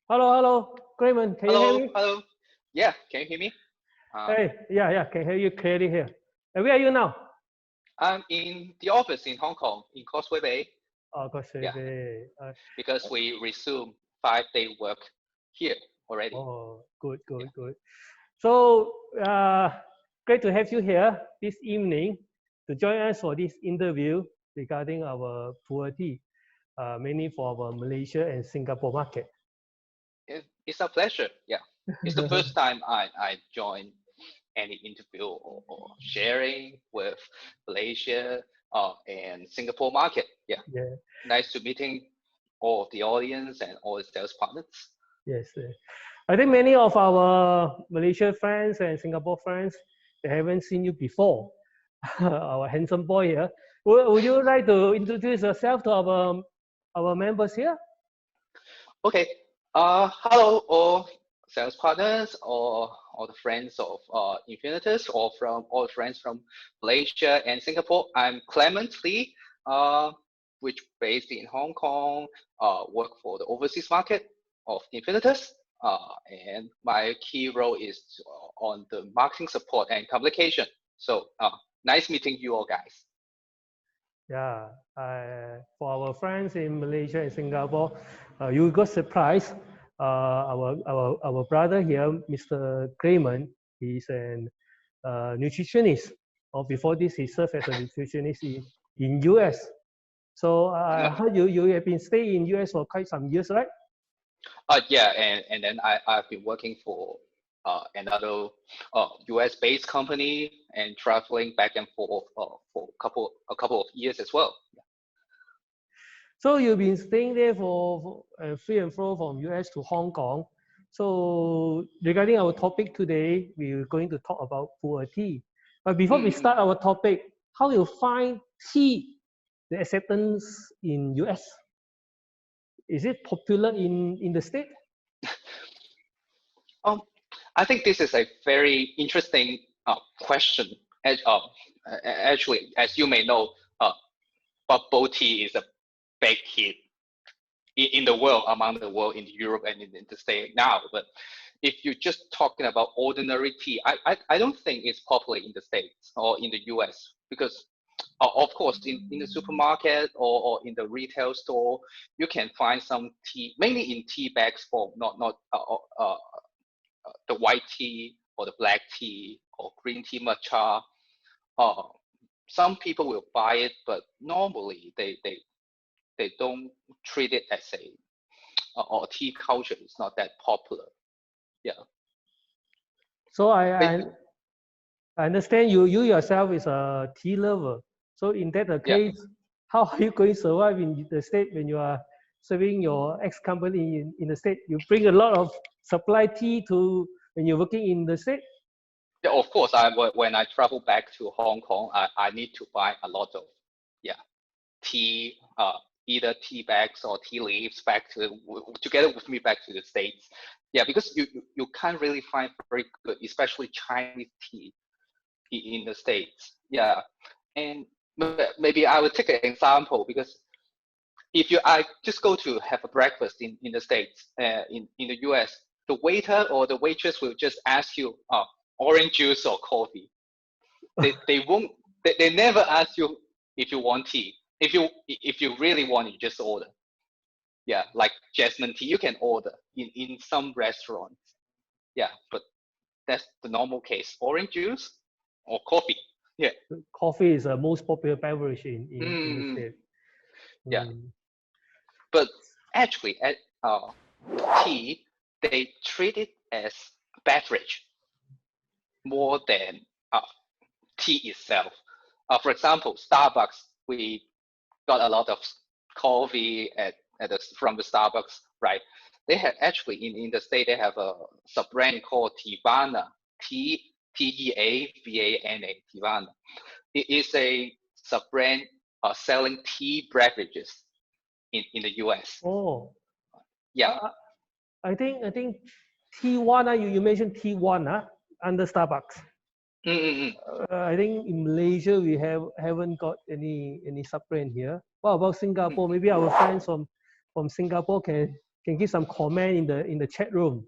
Hello, hello, Clement, can you hear Hello, me? hello. Yeah, can you hear me? Uh, Hey, yeah, can hear you clearly here. And where are you now? I'm in the office in Hong Kong, in Causeway Bay. Oh, gosh, Yeah, uh, because we resume 5-day work here already. oh, good, Yeah. good, good. So, great to have you here this evening to join us for this interview regarding our poverty, mainly for our Malaysia and Singapore market. It's a pleasure. Yeah. It's the first time I join any interview or sharing with Malaysia and Singapore market. Yeah. Yeah, Nice to meeting all of the audience and all the sales partners. yes. I think many of our Malaysia friends and Singapore friends, they haven't seen you before. Our handsome boy here. Would you like to introduce yourself to our members here? Okay. Hello, all sales partners or all the friends of Infinitus or from all the friends from Malaysia and Singapore. I'm Clement Lee, which based in Hong Kong, work for the overseas market of Infinitus. And my key role is on the marketing support and communication. So nice meeting you all guys. Yeah, for our friends in Malaysia and Singapore, you got surprised. Our brother here, Mr. Clement, he's an nutritionist. Or before this, he served as a nutritionist in US. So I heard you have been staying in US for quite some years, right? Yeah, and then I've been working for another US based company and traveling back and forth for a couple of years as well. So you've been staying there for free and fro from US to Hong Kong. So regarding our topic today, we're going to talk about poverty. But before we Mm. start our topic, how you find tea, the acceptance in US? Is it popular in the state? Um, I think this is a very interesting question. Actually, as you may know, bubble tea is a big hit in the world, among the world, in Europe and in the States now. But if you're just talking about ordinary tea, I don't think it's popular in the States or in the US because, of course, in the supermarket or in the retail store, you can find some tea, mainly in tea bags form, not the white tea or the black tea or green tea matcha. Uh, some people will buy it, but normally they don't treat it as a or tea culture is not that popular. Yeah. So They, I understand you yourself is a tea lover. So in that yeah. case, how are you going to survive in the state when you are serving your ex-company in the state? You bring a lot of supply tea to when you're working in the state? Yeah, of course, when I travel back to Hong Kong, I need to buy a lot of yeah tea, either tea bags or tea leaves back together with me back to the States. Yeah, because you can't really find very good, especially Chinese tea in the States. Yeah, and maybe I will take an example because if I just go to have a breakfast in the States, in the US, the waiter or the waitress will just ask you, orange juice or coffee. They won't. They never ask you if you want tea. If you really want, you just order. Yeah, like jasmine tea, you can order in some restaurants. Yeah, but that's the normal case. Orange juice or coffee. Yeah. Coffee is the most popular beverage in the Mm, state. yeah. Mm. But actually, tea, they treat it as a beverage more than uh, tea itself. For example, Starbucks, we got a lot of coffee from the Starbucks, right? They have actually in the state they have a sub brand called Tivana, Teavana. It is a sub brand selling tea beverages in the US. Oh, Yeah. I, I think T1, you mentioned T1 under Starbucks. Mm-mm-mm. I think in Malaysia we haven't got any sub brand here. What about Singapore? Maybe our friends from Singapore can give some comment in the chat room.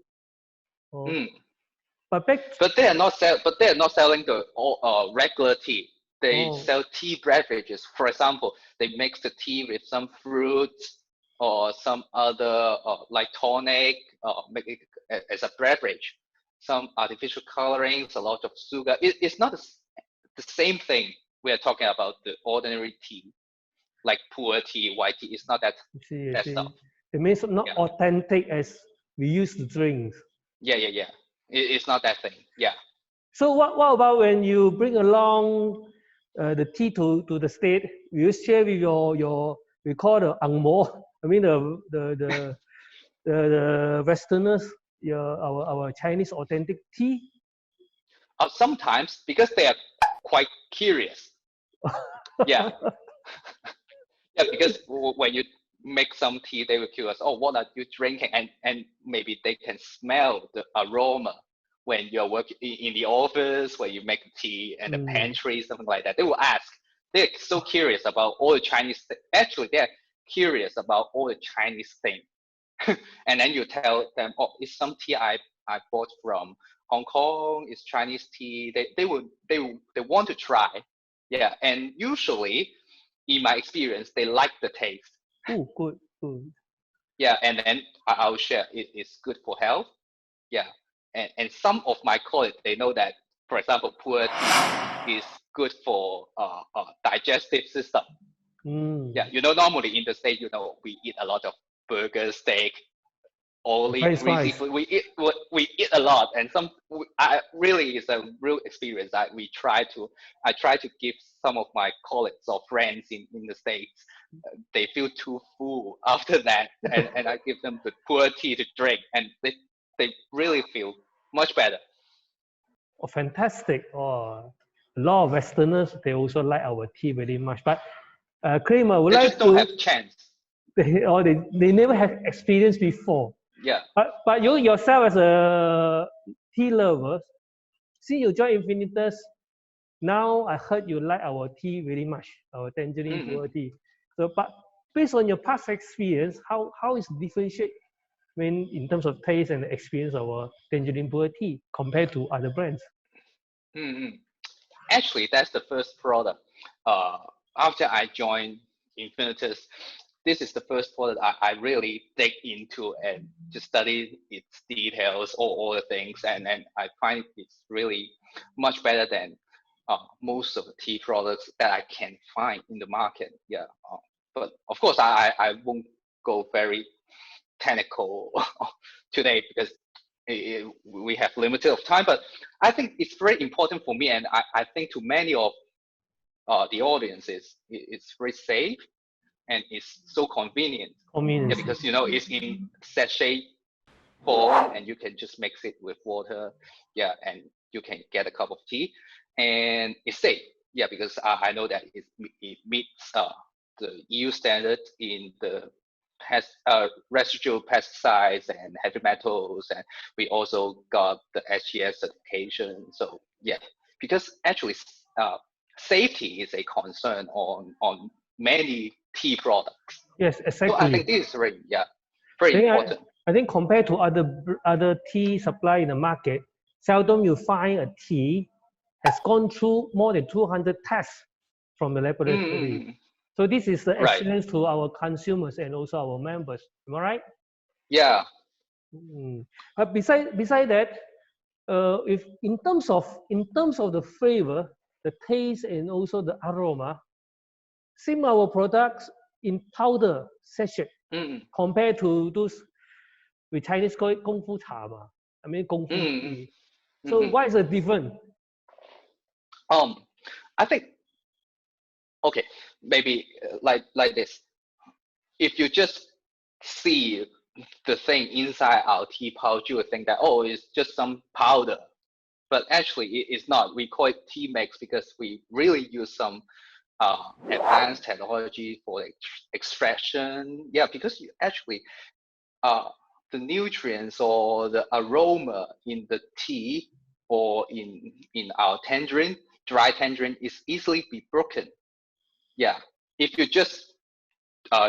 Oh, Mm. but back. But they are not selling the regular tea. They sell tea beverages. For example, they mix the tea with some fruits or some other like tonic, make it as a beverage. Some artificial colorings, a lot of sugar. It's not the same thing we are talking about. The ordinary tea, like pu'er tea, white tea. It's not that I see. stuff. It means not authentic as we used to drink. Yeah. It's not that thing. Yeah. So what about when you bring along the tea to the state? Will you share with your we call the angmo? I mean the Westerners, our Chinese authentic tea. Sometimes because they are quite curious. Yeah. Yeah, because when you make some tea, they will curious, oh, what are you drinking? And maybe they can smell the aroma when you're working in the office, where you make tea and the pantry, something like that. They will ask. They're so curious about all the Chinese actually, they're curious about all the Chinese things. And then you tell them, oh, it's some tea I bought from Hong Kong. It's Chinese tea. They want to try. Yeah, and usually, in my experience, they like the taste. Oh, good. Yeah, and then I'll share it's good for health. Yeah, and some of my colleagues, they know that, for example, pu'er tea is good for digestive system. Yeah, normally in the States, we eat a lot of burger, steak, olive, greasy food. We eat a lot, and really is a real experience that I try to give some of my colleagues or friends in the States. They feel too full after that, and I give them the pu'er tea to drink, and they really feel much better. Oh, fantastic! Oh, a lot of Westerners, they also like our tea very much. But Kramer would they like just don't have chance. They never have experience before. Yeah. But you yourself as a tea lover, since you joined Infinitus, now I heard you like our tea very much, our Tangerine Peel tea. So, but based on your past experience, how is differentiate in terms of taste and experience of our Tangerine Peel tea compared to other brands? Actually, that's the first product. After I joined Infinitus, this is the first product I really dig into and just study its details, all the things, and I find it's really much better than most of the tea products that I can find in the market. Yeah, but of course I won't go very technical today because we have limited of time. But I think it's very important for me, and I think to many of the audiences, it's very safe. And it's so convenient. Yeah, because it's in sachet form, and you can just mix it with water. Yeah, and you can get a cup of tea, and it's safe. Yeah, because I know that it meets the EU standard in the residual pesticides and heavy metals, and we also got the SGS certification. So yeah, because actually safety is a concern on many tea products. Yes, exactly. So I think this is very important. I think compared to other tea supply in the market, seldom you find a tea has gone through more than 200 tests from the laboratory. So this is the excellence to our consumers and also our members. Am I right? Yeah. But beside that, if in terms of the flavor, the taste, and also the aroma, same our products in powder sachet compared to those we Chinese call it 功夫茶嘛. I mean 功夫 tea. So what is the difference? I think okay, maybe like this. If you just see the thing inside our tea pouch, you would think that, oh, it's just some powder. But actually, it's not. We call it tea mix because we really use some advanced technology for extraction. Yeah, because actually, the nutrients or the aroma in the tea or in our tangerine, dry tangerine, is easily be broken. Yeah, if you just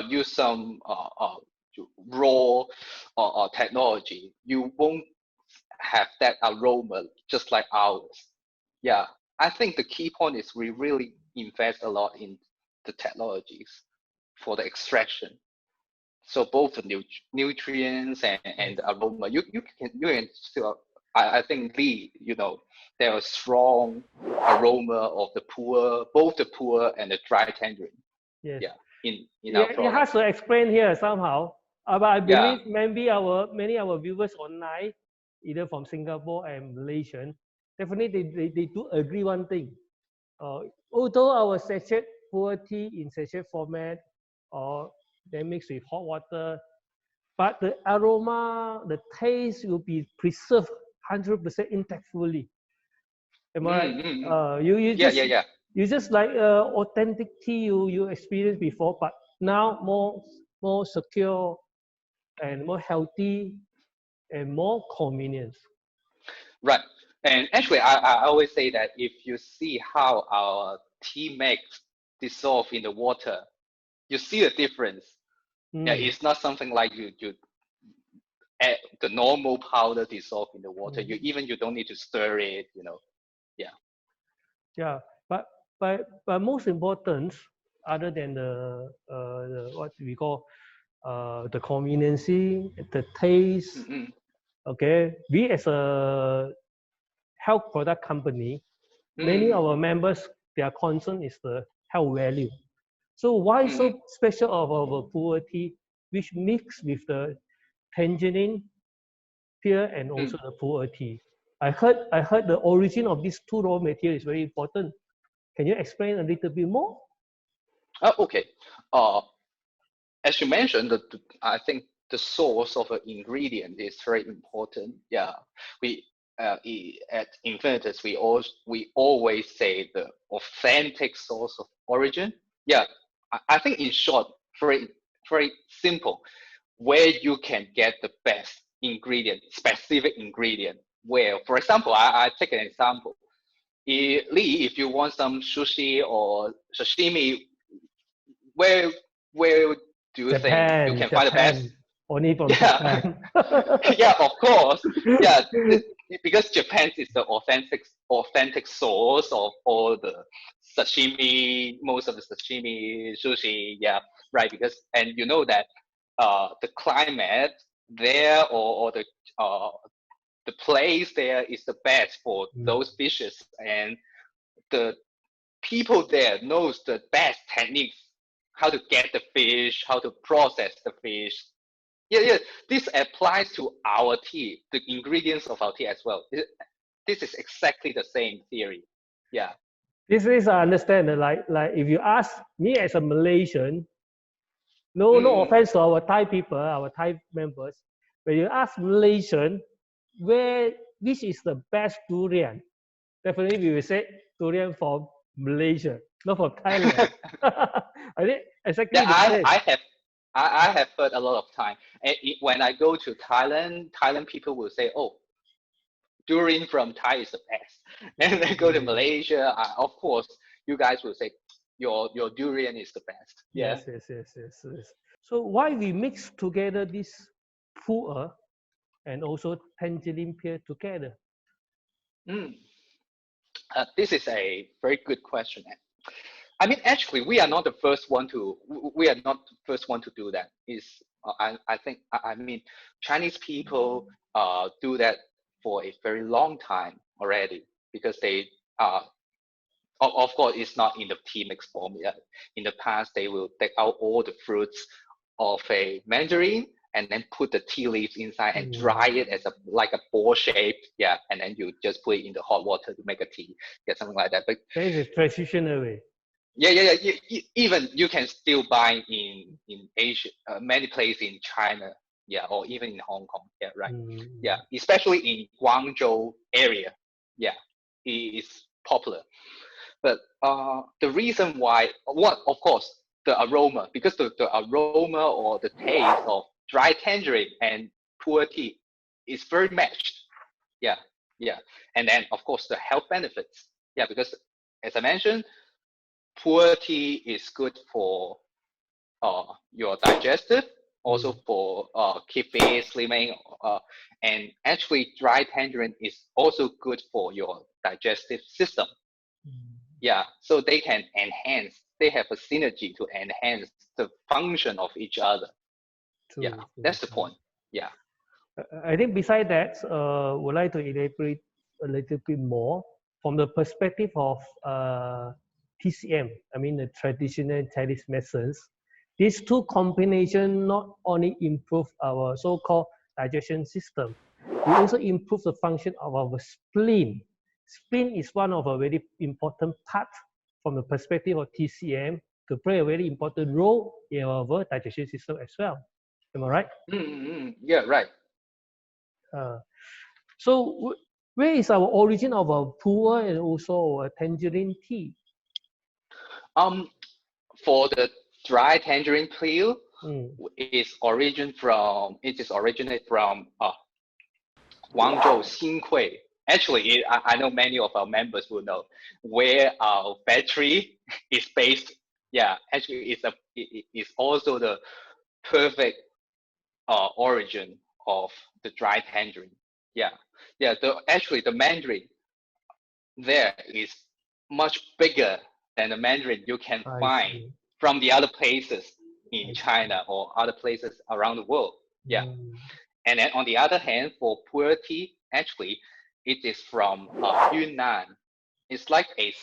use some raw technology, you won't have that aroma just like ours. Yeah, I think the key point is we really invest a lot in the technologies for the extraction. So both the nutrients and the aroma, you can still. I think Lee, there are strong aroma of the puer, both the puer and the dry tangerine. Yes. Yeah, in our Yeah, it has product. to explain here somehow. But I Yeah. believe maybe many our viewers online, either from Singapore and Malaysian, definitely they do agree one thing. Although our sachet puer tea in sachet format or they mix with hot water, but the aroma, the taste will be preserved 100% intact fully. Am I right? Mm. You Yeah, just yeah, yeah. you just like authentic tea you experienced before, but now more secure and more healthy and more convenience. Right. And actually, I always say that if you see how our tea makes dissolve in the water, you see a difference. Yeah, Mm. it's not something like you add the normal powder dissolve in the water. Mm. You don't need to stir it. Yeah. Yeah, but most important, other than the what we call the conveniency, the taste. Mm-hmm. Okay, we as a health product company, many of Mm-hmm. our members, their concern is the health value. So why Mm-hmm. so special of our puer tea, which mix with the tangerine peel and also the puer tea? I heard the origin of these two raw materials is very important. Can you explain a little bit more? Oh, okay. Uh, as you mentioned, I think the source of an ingredient is very important. Yeah, we at Infinitus we always say the authentic source of origin. Yeah, I think in short, very simple, where you can get the best ingredient, specific ingredient. Where, for example, I take an example. Lee, if you want some sushi or sashimi, where where do you think you Japan, can find the best? Japan, only from Yeah, Japan. yeah, of course. Yeah, because Japan is the authentic source of all the sashimi, most of the sashimi, sushi. Yeah, right. Because and you know that the climate there or the place there is the best for Mm. those fishes, and the people there knows the best techniques how to get the fish, how to process the fish. Yeah. This applies to our tea, the ingredients of our tea as well. This is exactly the same theory. Yeah. This is I understand. Like if you ask me as a Malaysian, no Mm, offense to our Thai people, our Thai members, when you ask Malaysian where which is the best durian, definitely we will say durian from Malaysia, not from Thailand. I think yeah, exactly the same. I have heard a lot of time. And when I go to Thailand people will say, "Oh, durian from Thai is the best." And then go to Mm. Malaysia, of course, you guys will say your durian is the best. Yeah. Yes. So why we mix together this pu'er and also tangerine pear together? Mm. This is a very good question. I mean, actually, we are not the first one to we are not the first one to do that. Is I think I mean Chinese people do that for a very long time already because they of course it's not in the tea mix form yet. In the past, they will take out all the fruits of a mandarin and then put the tea leaves inside and Mm. dry it as a like a ball shape. Yeah, and then you just put it in the hot water to make a tea, get something like that. But That is a traditional way. yeah. Even you can still buy in Asia, many places in China, yeah, or even in Hong Kong. Yeah, right. Yeah, Mm. especially in Guangzhou area. Yeah, it is popular. But the reason why, what of course, the aroma, because the aroma or the taste of dry tangerine and puer tea is very matched. Yeah, yeah. And then of course the health benefits. Yeah, because as I mentioned, puer tea is good for your digestive. also for keep fit, slimming, and actually dry tangerine is also good for your digestive system. Yeah, so they can enhance. They have a synergy to enhance the function of each other. Yeah, True, true, that's the true. point. Yeah. I think beside that, would like to elaborate a little bit more from the perspective of TCM. I mean, the traditional Chinese medicines. These two combination not only improve our so-called digestion system, we also improve the function of our spleen. Spleen is one of a very important part from the perspective of TCM to play a very important role in our digestion system as well. Am I right? Yeah, right. Uh, so where is our origin of our pu'er and also tangerine tea? Um, for the dry tangerine peel, Mm. it is originated from Guangzhou, Xinhui. Actually, I know many of our members will know where our factory is based. Yeah, actually, it's also the perfect origin of the dry tangerine. Yeah, yeah. Actually, the mandarin there is much bigger than the mandarin you can I find see. from the other places in I see. China or other places around the world. Yeah. Mm. And then on the other hand, for pu'er tea, actually, it is from Yunnan. It's like a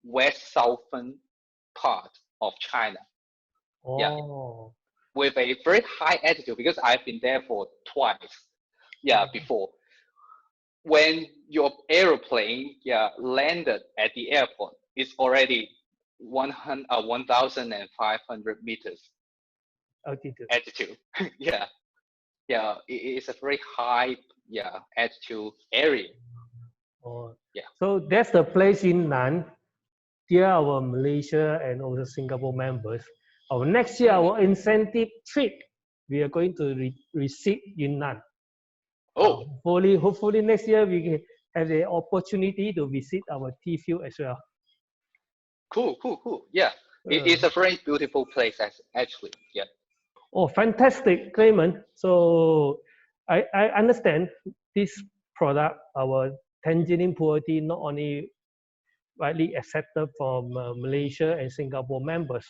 west southern part of China. Yeah, Oh. with a very high altitude because I've been there for twice. Yeah, Oh. before. When your aeroplane landed at the airport, it's already 1,500 meters Altitude. altitude. Yeah, yeah, it's a very high altitude area. Oh. Yeah. So that's the place in Nan. Dear our Malaysia and also Singapore members. Our next year, Mm. our incentive trip, we are going to receive Yunnan. Oh, Hopefully next year we can have the opportunity to visit our tea field as well. cool. Yeah, it's Uh, a very beautiful place actually. Yeah. oh, fantastic, Clement. So I understand this product, our Tangerine Pu'er tea, not only widely accepted from Malaysia and Singapore members,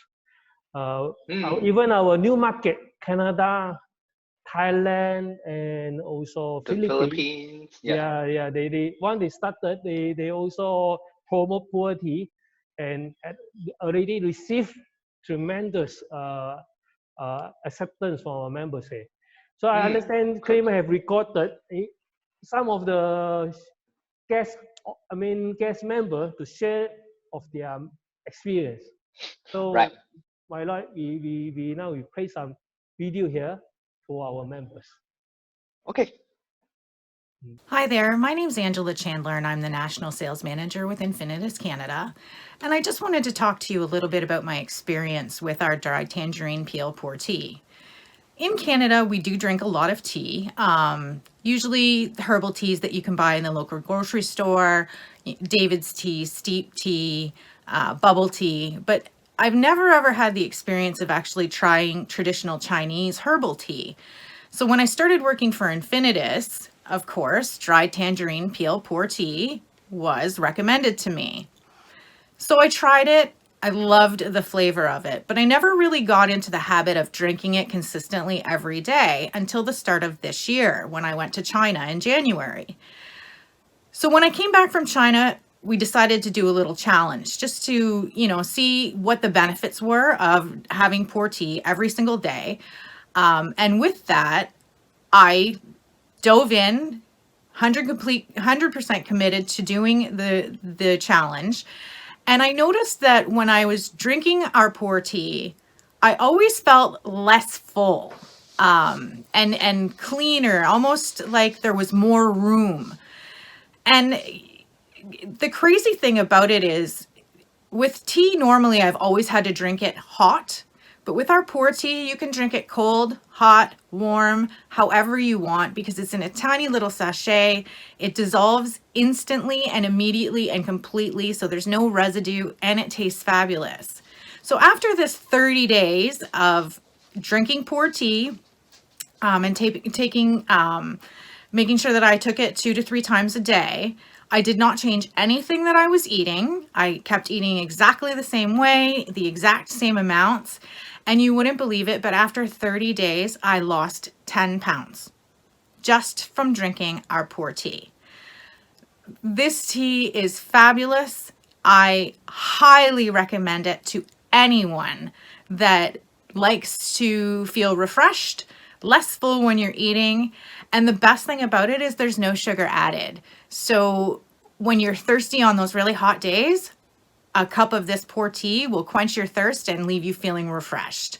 Mm. even our new market, Canada, Thailand, and also The Philippines. Philippines. Yeah. Yeah. They once they started, they also promote poverty, and already received tremendous acceptance from our members here. So I Mm. understand Good. Kramer have recorded some of the guest, guest member to share of their experience. Right. So my lord, we now we play some video here for our members. Okay. Hi there, my name's Angela Chandler and I'm the National Sales Manager with Infinitus Canada. And I just wanted to talk to you a little bit about my experience with our dry tangerine peel pour tea. In Canada, we do drink a lot of tea, usually herbal teas that you can buy in the local grocery store, David's tea, steep tea, bubble tea, but I've never ever had the experience of actually trying traditional Chinese herbal tea. So when I started working for Infinitus, of course, dry tangerine peel pour tea was recommended to me. So I tried it. I loved the flavor of it, but I never really got into the habit of drinking it consistently every day until the start of this year when I went to China in January. So when I came back from China, we decided to do a little challenge just to, see what the benefits were of having pour tea every single day. And with that, I dove in 100% committed to doing the challenge. And I noticed that when I was drinking our pour tea, I always felt less full, and cleaner, almost like there was more room. And the crazy thing about it is, with tea, normally I've always had to drink it hot, but with our pour tea, you can drink it cold, hot, warm, however you want, because it's in a tiny little sachet. It dissolves instantly and immediately and completely, so there's no residue, and it tastes fabulous. So after this 30 days of drinking pour tea and making sure that I took it 2 to 3 times a day. I did not change anything that I was eating. I kept eating exactly the same way, the exact same amounts. And you wouldn't believe it, but after 30 days, I lost 10 pounds just from drinking our pour tea. This tea is fabulous. I highly recommend it to anyone that likes to feel refreshed, less full when you're eating. And the best thing about it is there's no sugar added. So when you're thirsty on those really hot days, a cup of this pour tea will quench your thirst and leave you feeling refreshed.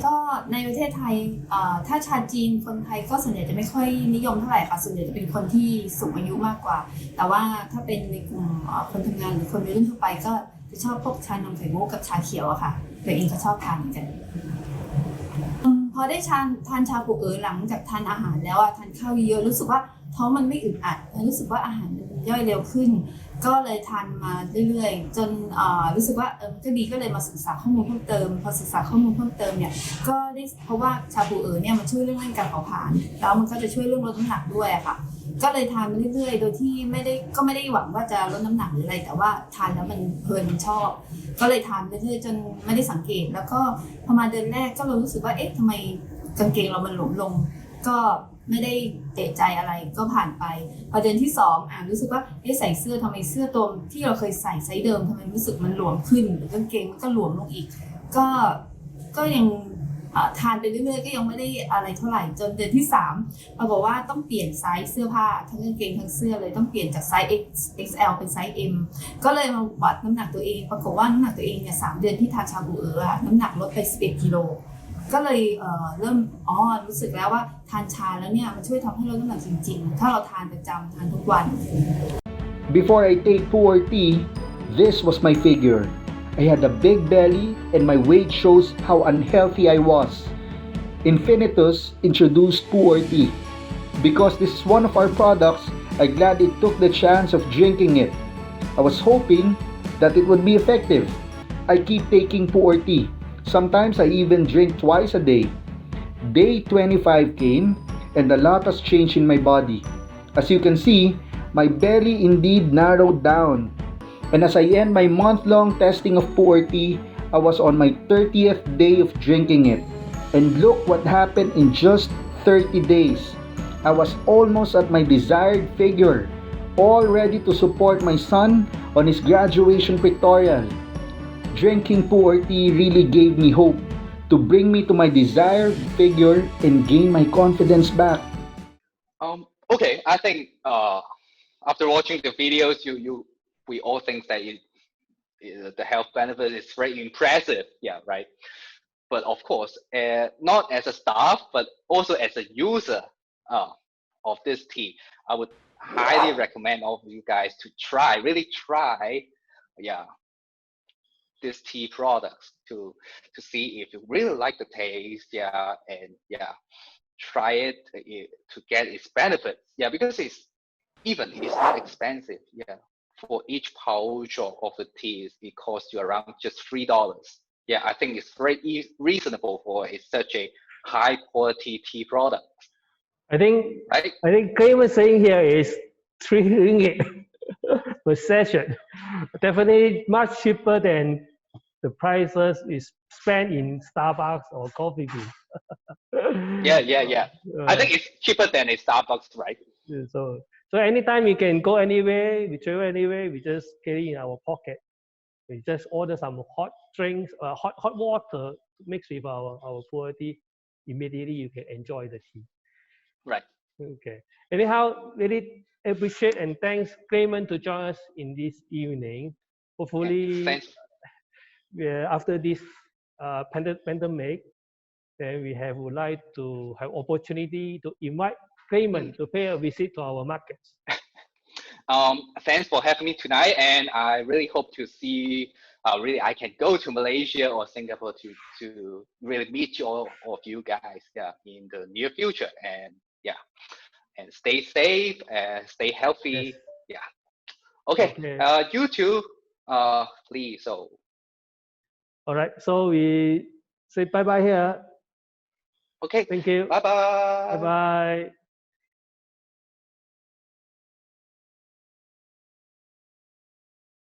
ก็ในประเทศไทยถ้าชาจีนคนไทยก็ส่วนใหญ่จะไม่ค่อยนิยมเท่าไหร่ค่ะส่วนใหญ่จะเป็นคนที่สูงอายุมากกว่าแต่ว่าถ้าเป็นในกลุ่มคนทำงานหรือคนวัยรุ่นทั่วไปก็จะชอบพวกชานมไข่มุกกับชาเขียวอะค่ะตัวเองก็ชอบทานเหมือนกันพอได้ทานชาปูหลังจากทานอาหารแล้วทานข้าวเยอะรู้สึกว่าท้องมันไม่อึดอัดรู้สึกว่าอาหารมันย่อยเร็วขึ้นก็เลยทานมาเรื่อยๆจนรู้สึกว่าก็ดีก็เลยมาศึกษาข้อมูลเพิ่มเติมพอศึกษาข้อมูลเพิ่มเติมเนี่ยก็ได้เพราะว่าชาปูเนี่ยมันช่วยเรื่องการเผาผลาญแล้วมันก็จะช่วยเรื่องลดน้ำหนักด้วยค่ะก็เลยทานมาเรื่อยๆโดยที่ไม่ได้หวังว่าจะลดน้ำหนักหรืออะไรแต่ว่าทานแล้วมันเพลินชอบก็เลยทานเรื่อยๆจนไม่ได้สังเกตแล้วก็พอมาเดือนแรกก็รู้สึกว่าเอ๊ะทำไมกางเกงเรามันหลวมลงก็ไม่ได้เอะใจอะไรก็ผ่านไปพอเดือนที่2รู้สึกว่าใส่เสื้อทำไมเสื้อตัวที่เราเคยใส่ไซส์เดิมทำไมรู้สึกมันหลวมขึ้นหรือกางเกงมันก็หลวมลงอีกก็ยังทานไปเรื่อยๆก็ยังไม่ได้อะไรเท่าไหร่จนเดือนที่3ปรากฏว่าต้องเปลี่ยนไซส์เสื้อผ้าทั้งกางเกงทั้งเสื้อเลยต้องเปลี่ยนจากไซส์ XL เป็นไซส์ M ก็เลยมาวัดน้ำหนักตัวเองปรากฏว่าน้ำหนักตัวเองเนี่ย3 เดือนที่ทานชาบูน้ำหนักลดไป11 กิโลก็เลยเริ่มรู้สึกแล้วว่าทานชาแล้วเนี่ยมันช่วยทำให้ลดน้ำหนักจริงๆถ้าเราทานประจำทานทุกวัน Before I take pour tea, this was my figure. I had a big belly and my weight shows how unhealthy I was. Infinitus introduced pour tea. Because this is one of our products, I gladly took the chance of drinking it. I was hoping that it would be effective. I keep taking pour tea. Sometimes I even drink twice a day. Day 25 came and a lot has changed in my body. As you can see, my belly indeed narrowed down. And as I end my month-long testing of pour tea, I was on my 30th day of drinking it. And look what happened in just 30 days. I was almost at my desired figure, all ready to support my son on his graduation pictorial. Drinking pour tea really gave me hope to bring me to my desired figure and gain my confidence back. Okay, I think after watching the videos, we all think that the health benefit is very impressive. Yeah, right. But of course, not as a staff, but also as a user of this tea, I would highly recommend all of you guys to really try, this tea products to see if you really like the taste, and try it to get its benefits, because it's not expensive, for each pouch of the tea it costs you around just $3. I think it's very reasonable for such a high quality tea product. I think right? I think Clayman saying here is 3 ringgit per session. Definitely much cheaper than the prices is spent in Starbucks or Coffee Bean. Yeah. I think it's cheaper than a Starbucks, right? So anytime we can go anywhere, we travel anywhere, we just carry in our pocket. We just order some hot drinks, hot water mixed with our pour tea. Immediately you can enjoy the tea. Right. Okay. Anyhow, really appreciate and thanks Clayman to join us in this evening. Hopefully, after this pandemic, then we would like to have opportunity to invite Clayman to pay a visit to our markets. Thanks for having me tonight, and I really hope to see. I can go to Malaysia or Singapore to really meet all of you guys, in the near future, and and stay safe, stay healthy, Yes. Okay. You too, please. So. All right. So we say bye bye here. Okay. Thank you. Bye bye. Bye bye.